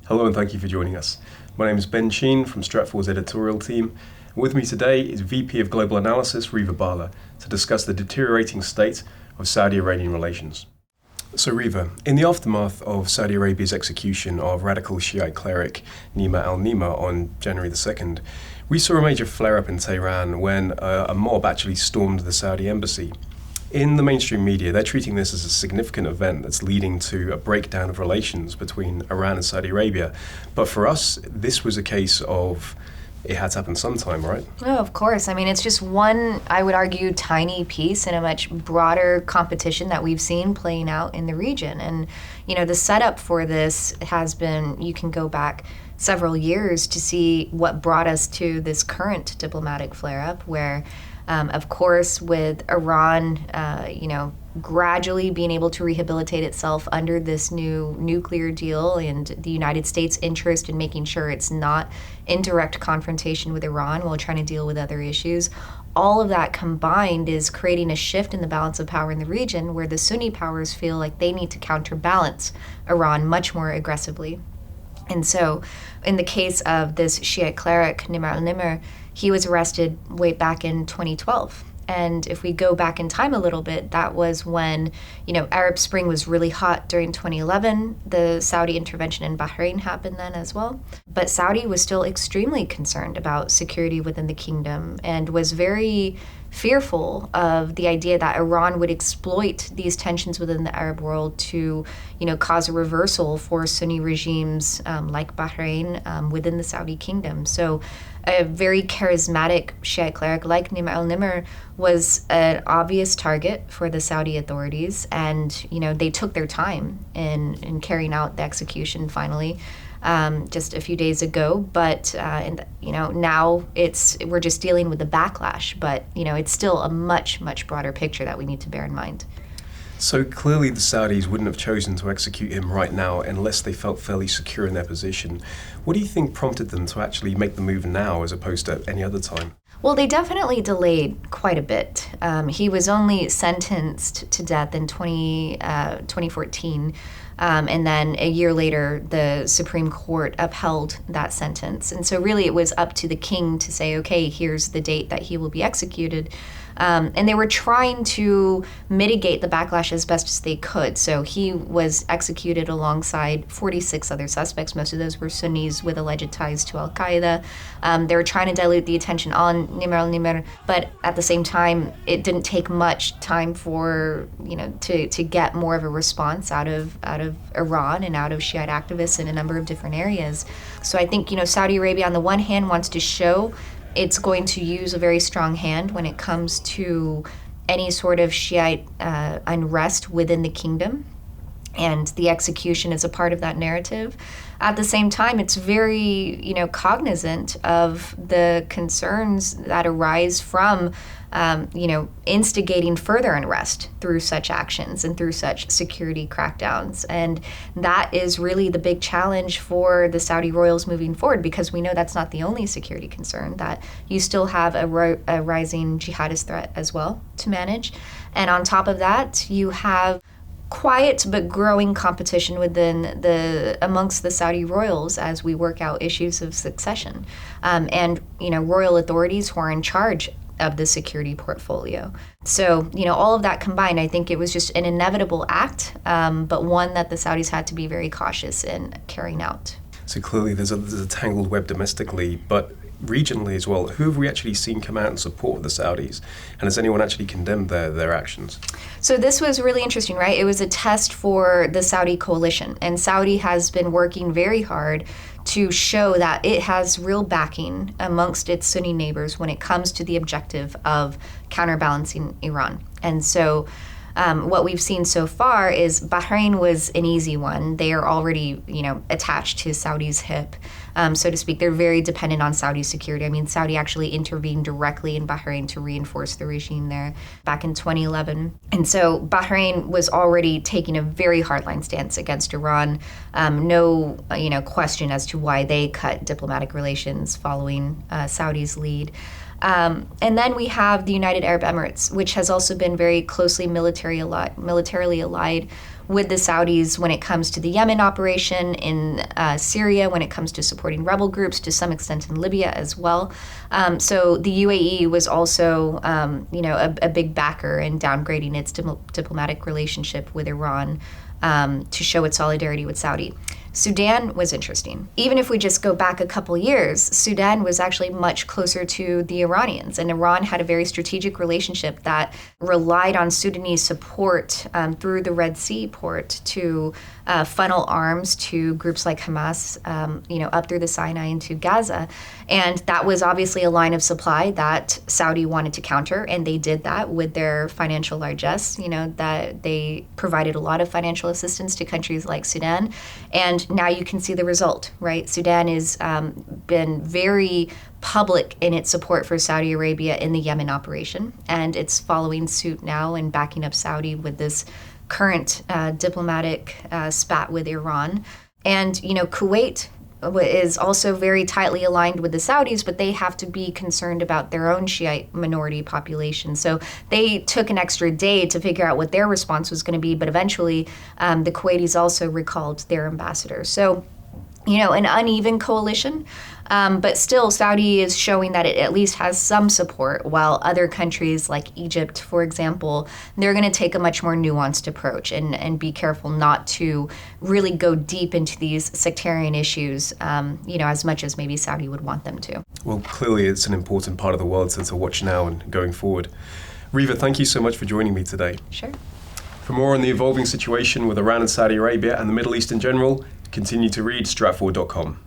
Hello and thank you for joining us. My name is Ben Sheen from Stratfor's editorial team. With me today is VP of Global Analysis, Reva Bhalla, to discuss the deteriorating state of Saudi-Iranian relations. So Reva, in the aftermath of Saudi Arabia's execution of radical Shiite cleric Nima al-Nima on January the 2nd, we saw a major flare-up in Tehran when a mob actually stormed the Saudi embassy. In the mainstream media, they're treating this as a significant event that's leading to a breakdown of relations between Iran and Saudi Arabia. But for us, this was a case of it had to happen sometime, right? Oh, of course. I mean, it's just one, I would argue, tiny piece in a much broader competition that we've seen playing out in the region. And, the setup for this has been, you can go back several years to see what brought us to this current diplomatic flare-up where, of course, with Iran, gradually being able to rehabilitate itself under this new nuclear deal and the United States' interest in making sure it's not in direct confrontation with Iran while trying to deal with other issues. All of that combined is creating a shift in the balance of power in the region where the Sunni powers feel like they need to counterbalance Iran much more aggressively. And so in the case of this Shiite cleric, Nima al-Nimr, he was arrested way back in 2012. And if we go back in time a little bit, that was when, Arab Spring was really hot during 2011. The Saudi intervention in Bahrain happened then as well. But Saudi was still extremely concerned about security within the kingdom and was very fearful of the idea that Iran would exploit these tensions within the Arab world to, cause a reversal for Sunni regimes like Bahrain within the Saudi kingdom. So a very charismatic Shiite cleric like Nima al-Nimr was an obvious target for the Saudi authorities, and they took their time in carrying out the execution finally just a few days ago. But now we're just dealing with the backlash, but it's still a much broader picture that we need to bear in mind. So clearly the Saudis wouldn't have chosen to execute him right now unless they felt fairly secure in their position. What do you think prompted them to actually make the move now as opposed to any other time? Well, they definitely delayed quite a bit. He was only sentenced to death in 2014. And then a year later, the Supreme Court upheld that sentence. And so really it was up to the king to say, okay, here's the date that he will be executed. And they were trying to mitigate the backlash as best as they could. So he was executed alongside 46 other suspects. Most of those were Sunnis with alleged ties to al-Qaeda. They were trying to dilute the attention on Nima al-Nimr, but at the same time, it didn't take much time for, to get more of a response out of Iran and out of Shiite activists in a number of different areas. So I think, Saudi Arabia on the one hand wants to show it's going to use a very strong hand when it comes to any sort of Shiite unrest within the kingdom. And the execution is a part of that narrative. At the same time, it's very, cognizant of the concerns that arise from, instigating further unrest through such actions and through such security crackdowns. And that is really the big challenge for the Saudi royals moving forward, because we know that's not the only security concern, that you still have a rising jihadist threat as well to manage. And on top of that, you have quiet but growing competition amongst the Saudi royals as we work out issues of succession, and royal authorities who are in charge of the security portfolio. So all of that combined, I think it was just an inevitable act, but one that the Saudis had to be very cautious in carrying out. So clearly there's a tangled web domestically, but regionally as well. Who have we actually seen come out and support the Saudis? And has anyone actually condemned their actions? So this was really interesting, right? It was a test for the Saudi coalition. And Saudi has been working very hard to show that it has real backing amongst its Sunni neighbors when it comes to the objective of counterbalancing Iran. And so what we've seen so far is Bahrain was an easy one. They are already, attached to Saudi's hip, so to speak. They're very dependent on Saudi security. I mean, Saudi actually intervened directly in Bahrain to reinforce the regime there back in 2011. And so Bahrain was already taking a very hardline stance against Iran. No, question as to why they cut diplomatic relations following Saudi's lead. And then we have the United Arab Emirates, which has also been very closely militarily allied with the Saudis when it comes to the Yemen operation, in Syria when it comes to supporting rebel groups, to some extent in Libya as well. So the UAE was also, a big backer in downgrading its diplomatic relationship with Iran to show its solidarity with Saudi. Sudan was interesting. Even if we just go back a couple years, Sudan was actually much closer to the Iranians, and Iran had a very strategic relationship that relied on Sudanese support through the Red Sea port to funnel arms to groups like Hamas, up through the Sinai into Gaza. And that was obviously a line of supply that Saudi wanted to counter, and they did that with their financial largesse, that they provided a lot of financial assistance to countries like Sudan. And now you can see the result, right? Sudan has been very public in its support for Saudi Arabia in the Yemen operation, and it's following suit now and backing up Saudi with this current diplomatic spat with Iran. And, Kuwait is also very tightly aligned with the Saudis, but they have to be concerned about their own Shiite minority population. So they took an extra day to figure out what their response was going to be, but eventually the Kuwaitis also recalled their ambassador. So, an uneven coalition, but still Saudi is showing that it at least has some support, while other countries like Egypt, for example, they're going to take a much more nuanced approach and be careful not to really go deep into these sectarian issues, as much as maybe Saudi would want them to. Well, clearly it's an important part of the world to watch now and going forward. Reva, thank you so much for joining me today. Sure. For more on the evolving situation with Iran and Saudi Arabia and the Middle East in general, continue to read Stratfor.com.